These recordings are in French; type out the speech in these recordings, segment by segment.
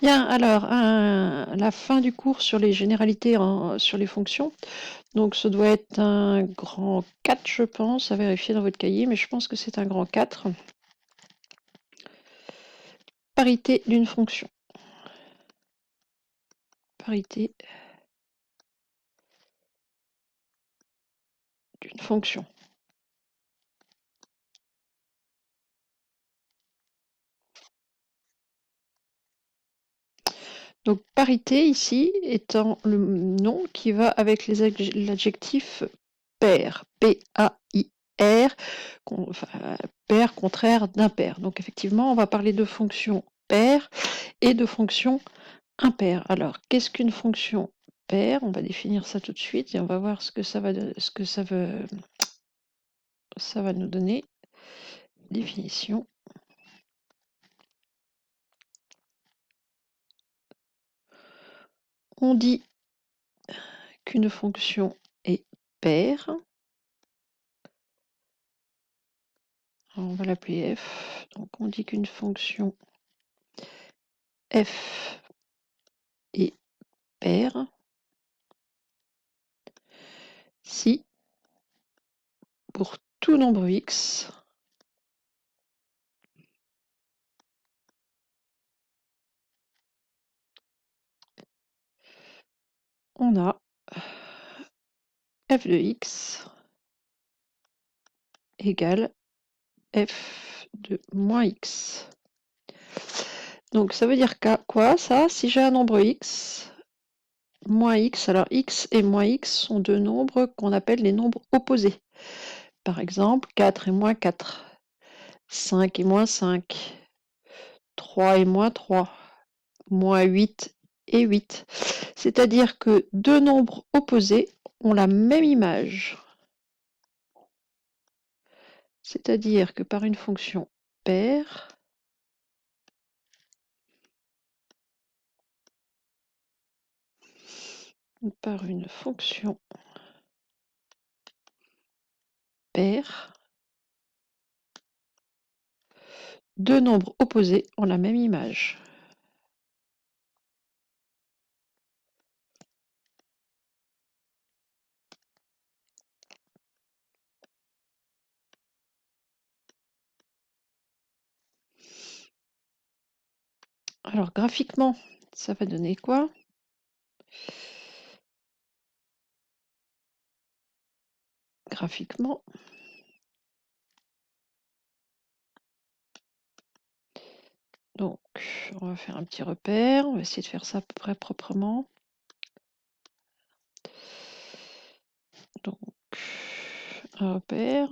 Bien, alors, la fin du cours sur les généralités sur les fonctions. Donc, ce doit être un grand 4, je pense, à vérifier dans votre cahier, mais je pense que c'est un grand 4. Parité d'une fonction. Parité d'une fonction. Donc, parité, ici, étant le nom qui va avec l'adjectif pair. P-A-I-R, pair contraire d'impair. Donc, effectivement, on va parler de fonction paire et de fonction impair. Alors, qu'est-ce qu'une fonction paire? On va définir ça tout de suite et on va voir ce que ça va nous donner. Définition. On dit qu'une fonction est paire. Alors, on va l'appeler f. Donc, on dit qu'une fonction f est paire si, pour tout nombre x, on a f de x égale f de moins x. Donc, ça veut dire quoi, ça? Si j'ai un nombre x, moins x, alors x et moins x sont deux nombres qu'on appelle les nombres opposés. Par exemple, 4 et moins 4, 5 et moins 5, 3 et moins 3, moins 8 et 8. C'est-à-dire que deux nombres opposés ont la même image. C'est-à-dire que par une fonction paire, deux nombres opposés ont la même image. Alors graphiquement, ça va donner quoi? Graphiquement, donc on va faire un petit repère, on va essayer de faire ça à peu près proprement. Donc un repère.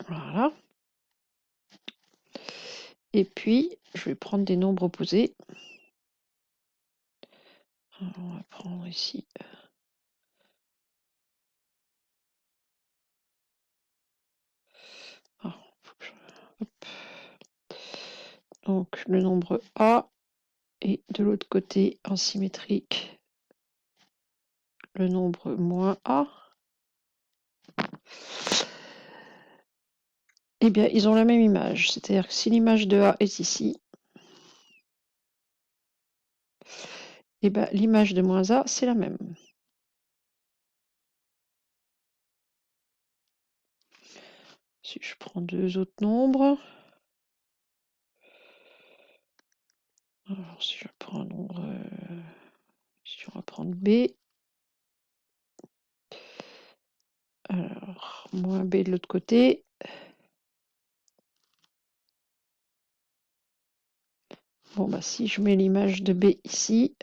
Voilà. Et puis, je vais prendre des nombres opposés. Alors, on va prendre ici. Ah, donc, le nombre A et de l'autre côté, en symétrique, le nombre moins A. Eh bien, ils ont la même image. C'est-à-dire que si l'image de A est ici, eh bien, l'image de moins A, c'est la même. Si je prends deux autres nombres, alors si je prends un nombre, si on va prendre B, alors moins B de l'autre côté, bon bah si je mets l'image de B ici,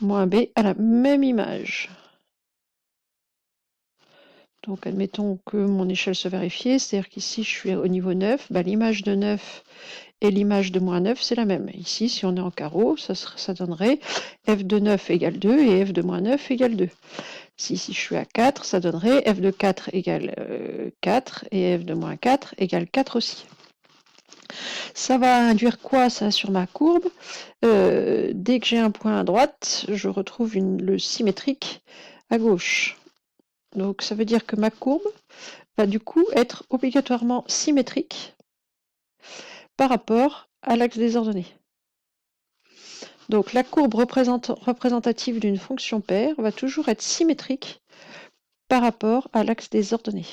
moins B a la même image. Donc admettons que mon échelle soit vérifiée, c'est-à-dire qu'ici je suis au niveau 9, bah, l'image de 9 et l'image de moins 9 c'est la même. Ici si on est en carreau, ça donnerait f de 9 égale 2 et f de moins 9 égale 2. Si je suis à 4, ça donnerait f de 4 égale 4 et f de moins 4 égale 4 aussi. Ça va induire quoi, ça, sur ma courbe? Dès que j'ai un point à droite, je retrouve le symétrique à gauche. Donc ça veut dire que ma courbe va du coup être obligatoirement symétrique par rapport à l'axe des ordonnées. Donc la courbe représentative d'une fonction paire va toujours être symétrique par rapport à l'axe des ordonnées.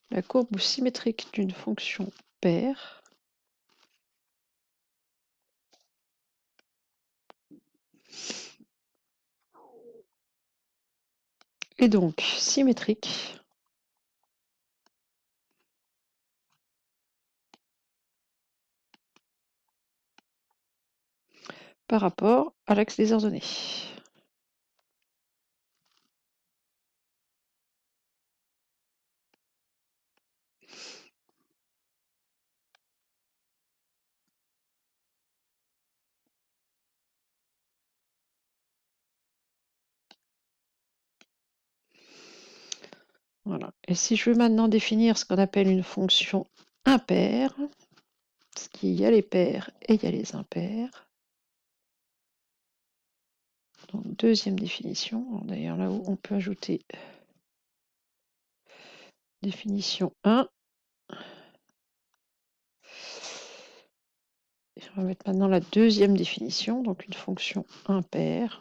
La courbe symétrique d'une fonction paire est donc symétrique par rapport à l'axe des ordonnées. Voilà. Et si je veux maintenant définir ce qu'on appelle une fonction impaire, parce qu'il y a les paires et il y a les impairs. Donc deuxième définition, d'ailleurs là où on peut ajouter définition 1. Et on va mettre maintenant la deuxième définition, donc une fonction impaire.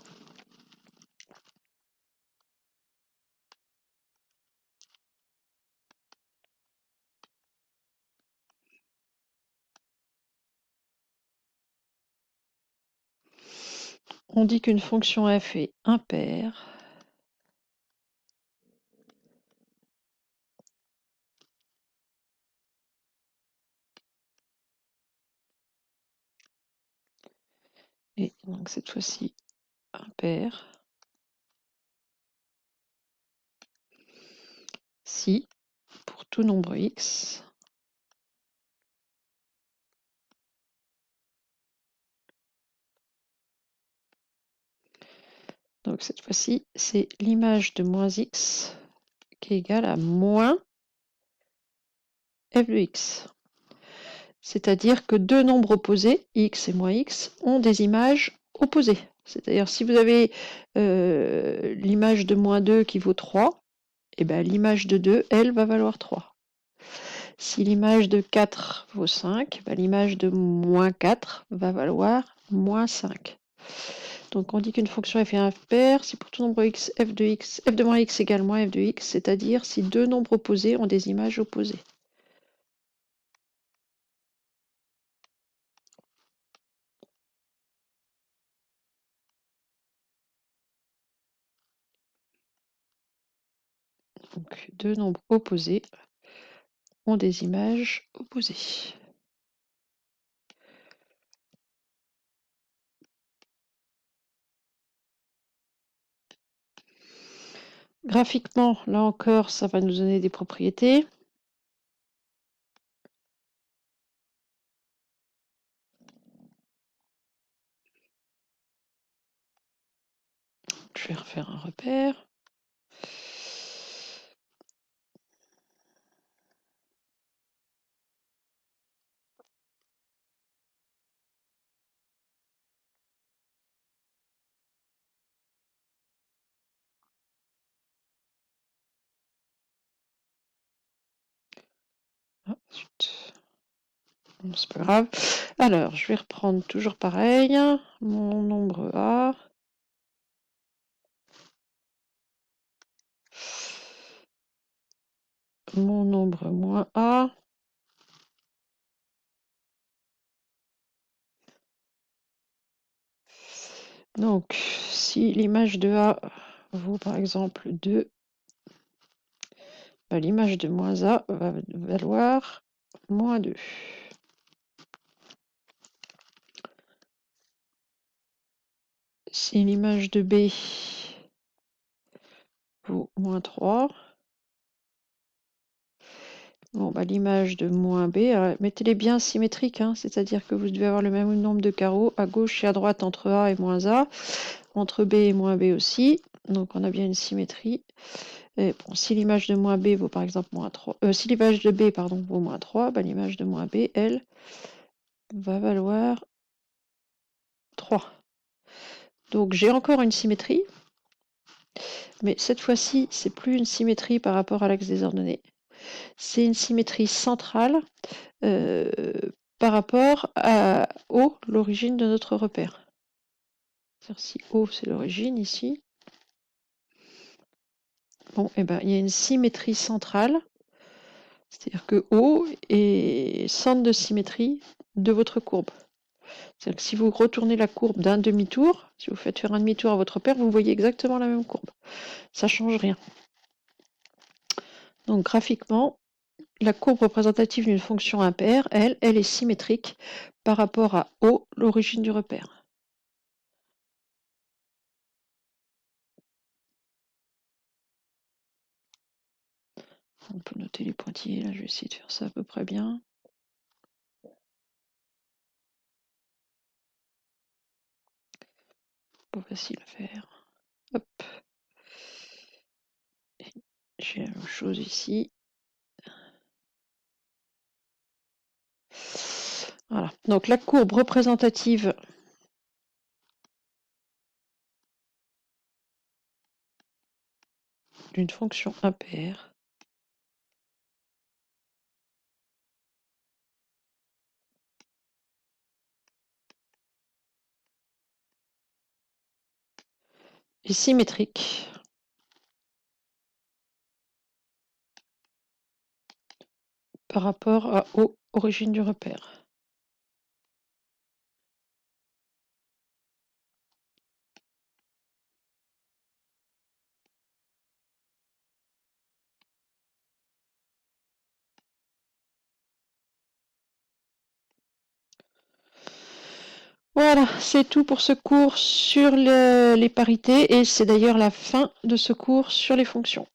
On dit qu'une fonction f est impaire et donc cette fois-ci impaire si pour tout nombre x donc cette fois-ci c'est l'image de moins x qui est égale à moins f de x. C'est-à-dire que deux nombres opposés, x et moins x, ont des images opposées. C'est-à-dire si vous avez l'image de moins 2 qui vaut 3, et ben, l'image de 2, elle, va valoir 3. Si l'image de 4 vaut 5, ben, l'image de moins 4 va valoir moins 5. Donc on dit qu'une fonction f est impaire si pour tout nombre x, f de moins x égale moins f de x, c'est-à-dire si deux nombres opposés ont des images opposées. Donc deux nombres opposés ont des images opposées. Graphiquement, là encore, ça va nous donner des propriétés. Je vais refaire un repère. Ah, zut. Bon, c'est pas grave. Alors, je vais reprendre toujours pareil. Mon nombre A. Mon nombre moins A. Donc, si l'image de A vaut par exemple 2, bah, l'image de moins A va valoir moins 2. Si l'image de B vaut moins 3, Bon, bah, l'image de moins B, mettez-les bien symétriques, hein, c'est-à-dire que vous devez avoir le même nombre de carreaux à gauche et à droite entre A et moins A, entre B et moins B aussi. Donc on a bien une symétrie. Et bon, si l'image de moins B vaut par exemple moins 3, si l'image de B pardon, vaut moins 3, bah, l'image de moins B, elle, va valoir 3. Donc j'ai encore une symétrie, mais cette fois-ci, c'est plus une symétrie par rapport à l'axe des ordonnées. C'est une symétrie centrale par rapport à O, l'origine de notre repère. C'est-à-dire si O, c'est l'origine ici, bon, et ben, il y a une symétrie centrale, c'est-à-dire que O est centre de symétrie de votre courbe. C'est-à-dire que si vous retournez la courbe d'un demi-tour, si vous faites faire un demi-tour à votre repère, vous voyez exactement la même courbe. Ça ne change rien. Donc graphiquement, la courbe représentative d'une fonction impaire, elle est symétrique par rapport à O, l'origine du repère. On peut noter les pointillés, là je vais essayer de faire ça à peu près bien. Pas facile à faire. Hop. J'ai la même chose ici. Voilà. Donc la courbe représentative d'une fonction impaire est symétrique par rapport à O, origine du repère. Voilà, c'est tout pour ce cours sur les parités et c'est d'ailleurs la fin de ce cours sur les fonctions.